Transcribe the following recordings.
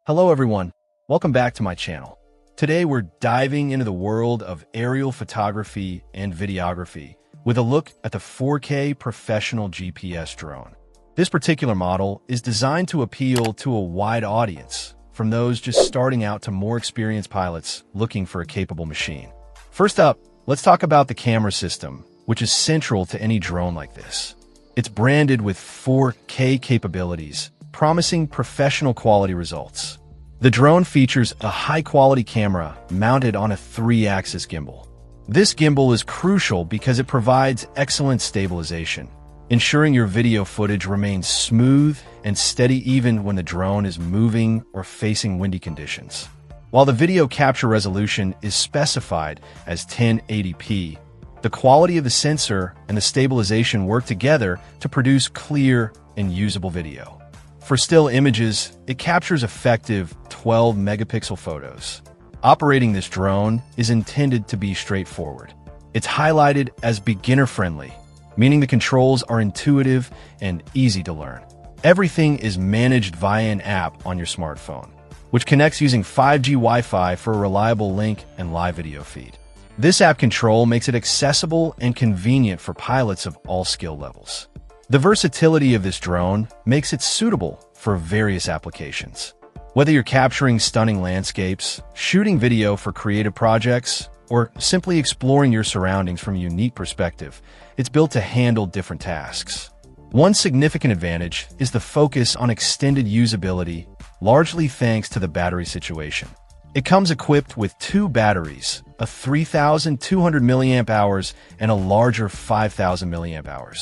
Hello everyone, welcome back to my channel. Today we're diving into the world of aerial photography and videography with a look at the 4K Professional GPS drone. This particular model is designed to appeal to a wide audience, from those just starting out to more experienced pilots looking for a capable machine. First up, let's talk about the camera system, which is central to any drone like this. It's branded with 4K capabilities, promising professional quality results. The drone features a high-quality camera mounted on a 3-axis gimbal. This gimbal is crucial because it provides excellent stabilization, ensuring your video footage remains smooth and steady even when the drone is moving or facing windy conditions. While the video capture resolution is specified as 1080p, the quality of the sensor and the stabilization work together to produce clear and usable video. For still images, it captures effective 12-megapixel photos. Operating this drone is intended to be straightforward. It's highlighted as beginner-friendly, meaning the controls are intuitive and easy to learn. Everything is managed via an app on your smartphone, which connects using 5G Wi-Fi for a reliable link and live video feed. This app control makes it accessible and convenient for pilots of all skill levels. The versatility of this drone makes it suitable for various applications. Whether you're capturing stunning landscapes, shooting video for creative projects, or simply exploring your surroundings from a unique perspective, it's built to handle different tasks. One significant advantage is the focus on extended usability, largely thanks to the battery situation. It comes equipped with 2 batteries, a 3,200 mAh and a larger 5,000 mAh.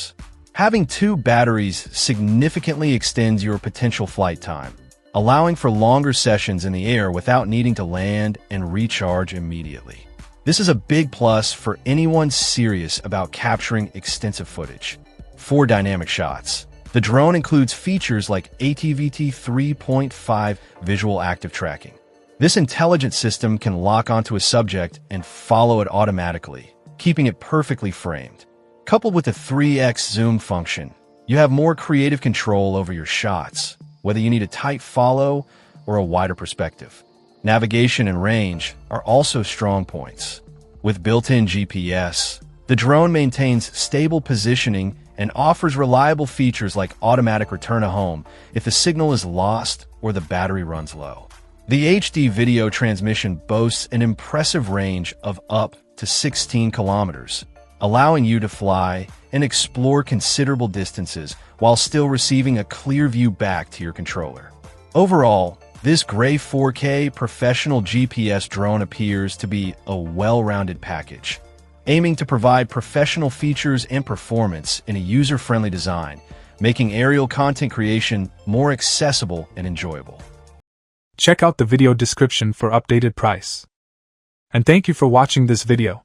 Having 2 batteries significantly extends your potential flight time, allowing for longer sessions in the air without needing to land and recharge immediately. This is a big plus for anyone serious about capturing extensive footage. For dynamic shots, the drone includes features like ATVT 3.5 visual active tracking. This intelligent system can lock onto a subject and follow it automatically, keeping it perfectly framed. Coupled with the 3x zoom function, you have more creative control over your shots, whether you need a tight follow or a wider perspective. Navigation and range are also strong points. With built-in GPS, the drone maintains stable positioning and offers reliable features like automatic return to home if the signal is lost or the battery runs low. The HD video transmission boasts an impressive range of up to 16 kilometers, allowing you to fly and explore considerable distances while still receiving a clear view back to your controller. Overall, this gray 4K professional GPS drone appears to be a well-rounded package, aiming to provide professional features and performance in a user-friendly design, making aerial content creation more accessible and enjoyable. Check out the video description for updated price. And thank you for watching this video.